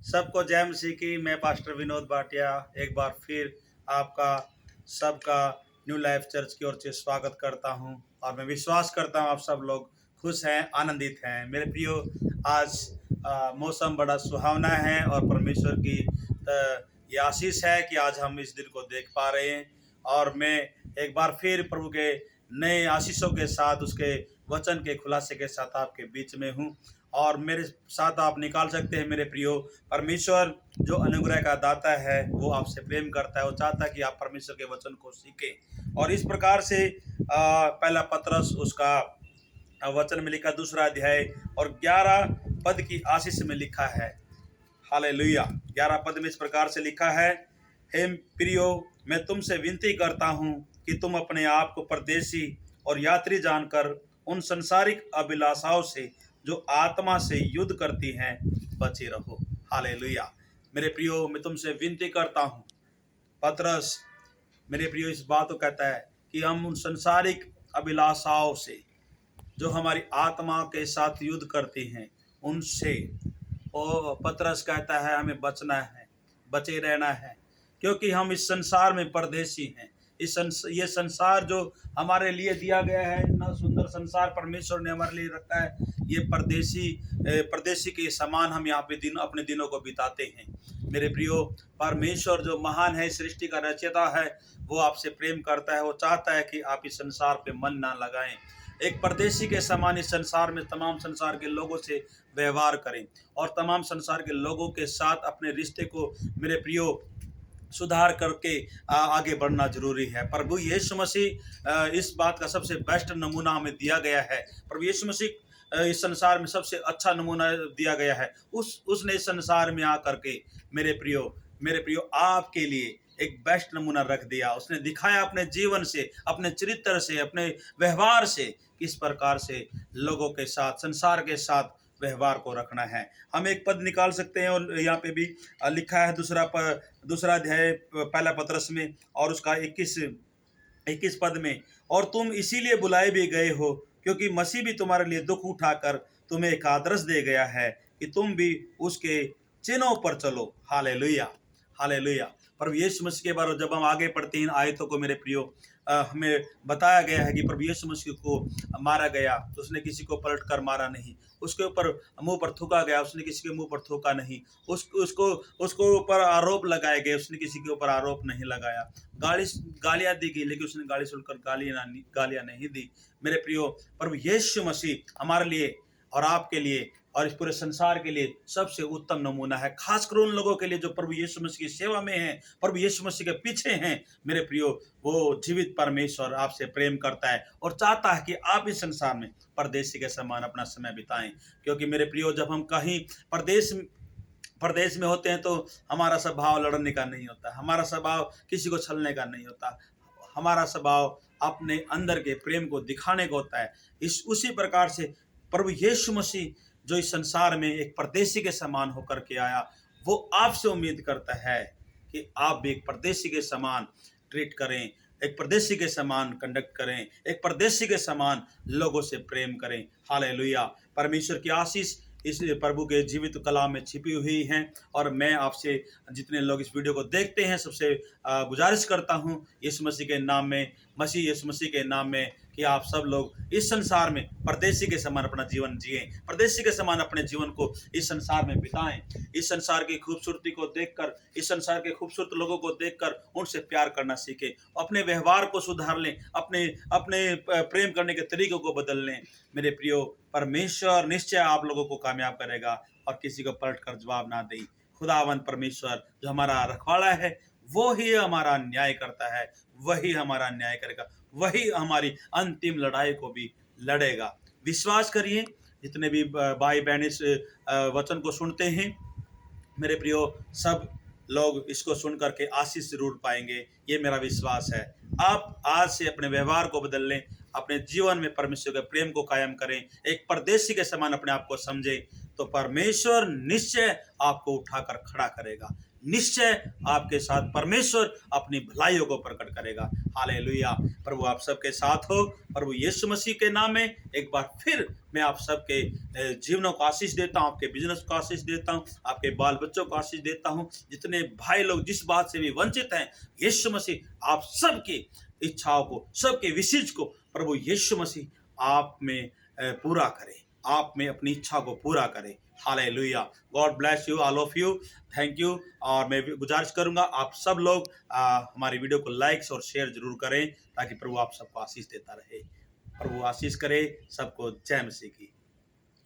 सबको जय मसीह की। मैं पास्टर विनोद भाटिया एक बार फिर आपका सबका न्यू लाइफ चर्च की ओर से स्वागत करता हूं और मैं विश्वास करता हूं आप सब लोग खुश हैं, आनंदित हैं। मेरे प्रियो, आज मौसम बड़ा सुहावना है और परमेश्वर की ये आशीष है कि आज हम इस दिन को देख पा रहे हैं और मैं एक बार फिर प्रभु के नए आशीषों के साथ, उसके वचन के खुलासे के साथ आपके बीच में हूं और मेरे साथ आप निकाल सकते हैं। मेरे प्रियो, परमेश्वर जो अनुग्रह का दाता है वो आपसे प्रेम करता है। वो चाहता है कि आप परमेश्वर के वचन को सीखें और इस प्रकार से पहला पत्रस उसका वचन में लिखा 2 अध्याय और 11 पद की आशीष में लिखा है। हालेलुया। 11 पद में इस प्रकार से लिखा है, हे प्रियो, मैं तुमसे विनती करता हूँ कि तुम अपने आप को परदेशी और यात्री जानकर उन संसारिक अभिलाषाओं से जो आत्मा से युद्ध करती हैं बचे रहो। हालेलुया। मेरे प्रियो, मैं तुमसे विनती करता हूँ। पतरस मेरे प्रियो इस बात को कहता है कि हम उन संसारिक अभिलाषाओं से जो हमारी आत्मा के साथ युद्ध करती हैं उनसे, और पतरस कहता है हमें बचना है, बचे रहना है, क्योंकि हम इस संसार में परदेशी हैं। ये संसार जो हमारे लिए दिया गया है, इतना सुंदर संसार परमेश्वर ने हमारे लिए रखा है, ये परदेशी के समान हम यहाँ पे अपने दिनों को बिताते हैं। मेरे प्रियो, परमेश्वर जो महान है, सृष्टि का रचयिता है, वो आपसे प्रेम करता है। वो चाहता है कि आप इस संसार पे मन ना लगाएं। एक परदेशी के समान इस संसार में तमाम संसार के लोगों से व्यवहार करें और तमाम संसार के लोगों के साथ अपने रिश्ते को, मेरे प्रियो, सुधार करके आगे बढ़ना जरूरी है। प्रभु यीशु मसीह इस बात का सबसे बेस्ट नमूना हमें दिया गया है। प्रभु यीशु मसीह इस संसार में सबसे अच्छा नमूना दिया गया है। उसने इस संसार में आकर के मेरे प्रियो आपके लिए एक बेस्ट नमूना रख दिया। उसने दिखाया अपने जीवन से, अपने चरित्र से, अपने व्यवहार से किस प्रकार से लोगों के साथ, संसार के साथ व्यवहार को रखना है। हम एक पद निकाल सकते हैं और यहाँ पे भी लिखा है 2 अध्याय पहला पत्रस में और उसका 21 पद में, और तुम इसीलिए बुलाए भी गए हो क्योंकि मसीह भी तुम्हारे लिए दुख उठाकर तुम्हें एक आदर्श दे गया है कि तुम भी उसके चिन्हों पर चलो। Hallelujah, hallelujah. प्रभु यीशु मसीह के बारे में जब हम आगे पढ़ते हैं आयतों को, मेरे प्रियो, हमें बताया गया है कि प्रभु यीशु मसीह को मारा गया तो उसने किसी को पलट कर मारा नहीं, उसके ऊपर मुंह पर थूका गया, उसने किसी के मुंह पर थूका नहीं, उसको ऊपर आरोप लगाए गए, उसने किसी के ऊपर आरोप नहीं लगाया। गालियां दी गई लेकिन उसने गाली सुनकर गालियां नहीं दी। मेरे प्रियो, प्रभु यीशु मसीह हमारे लिए और आपके लिए और इस पूरे संसार के लिए सबसे उत्तम नमूना है, खासकर उन लोगों के लिए जो प्रभु यीशु मसीह की सेवा में हैं, प्रभु यीशु मसीह के पीछे हैं। मेरे प्रियो, वो जीवित परमेश्वर आपसे प्रेम करता है और चाहता है कि आप इस संसार में परदेशी के समान अपना समय बिताएं। क्योंकि मेरे प्रियो, जब हम कहीं परदेश में होते हैं तो हमारा स्वभाव लड़ने का नहीं होता, हमारा स्वभाव किसी को छलने का नहीं होता, हमारा स्वभाव अपने अंदर के प्रेम को दिखाने का होता है। उसी प्रकार से प्रभु यीशु मसीह जो इस संसार में एक परदेशी के समान होकर के आया, वो आपसे उम्मीद करता है कि आप भी एक परदेशी के समान ट्रीट करें, एक परदेशी के समान कंडक्ट करें, एक परदेशी के समान लोगों से प्रेम करें। हालेलुया। परमेश्वर की आशीष इस प्रभु के जीवित कलाम में छिपी हुई हैं और मैं आपसे, जितने लोग इस वीडियो को देखते हैं, सबसे गुजारिश करता हूं यीशु मसीह के नाम में, यीशु मसीह के नाम में, कि आप सब लोग इस संसार में परदेशी के समान अपना जीवन जिएं, परदेशी के समान अपने जीवन को इस संसार में बिताएं। इस संसार की खूबसूरती को देखकर, इस संसार के खूबसूरत लोगों को देखकर उनसे प्यार करना सीखें, अपने व्यवहार को सुधार लें, अपने अपने प्रेम करने के तरीकों को बदल लें। मेरे प्रियो, परमेश्वर निश्चय आप लोगों को कामयाब करेगा और किसी को पलट कर जवाब ना दे। खुदावंद परमेश्वर जो हमारा रखवाला है, वो ही हमारा न्याय करता है, वही हमारा न्याय करेगा, वही हमारी अंतिम लड़ाई को भी लड़ेगा। विश्वास करिए, जितने भी भाई बहन इस वचन को सुनते हैं, मेरे प्रियो, सब लोग इसको सुन करके आशीष जरूर पाएंगे, ये मेरा विश्वास है। आप आज से अपने व्यवहार को बदल लें, अपने जीवन में परमेश्वर के प्रेम को कायम करें, एक परदेशी के समान अपने आप को समझें, तो परमेश्वर निश्चय आपको उठाकर खड़ा करेगा, निश्चय आपके साथ परमेश्वर अपनी भलाइयों को प्रकट करेगा। हालेलुया। प्रभु आप सबके साथ हो। प्रभु यीशु मसीह के नाम में एक बार फिर मैं आप सबके जीवनों को आशीष देता हूँ, आपके बिजनेस को आशीष देता हूँ, आपके बाल बच्चों को आशीष देता हूँ। जितने भाई लोग जिस बात से भी वंचित हैं, यीशु मसीह आप सबकी इच्छाओं को, सबके विशेष को प्रभु यीशु मसीह आप में पूरा करे, आप में अपनी इच्छा को पूरा करे। Hallelujah. God bless you, all of you. Thank you. और मैं गुजारिश करूंगा आप सब लोग हमारी वीडियो को लाइक्स और शेयर जरूर करें, ताकि प्रभु आप सबको आशीष देता रहे। प्रभु आशीष करे सबको। जय मसीह की।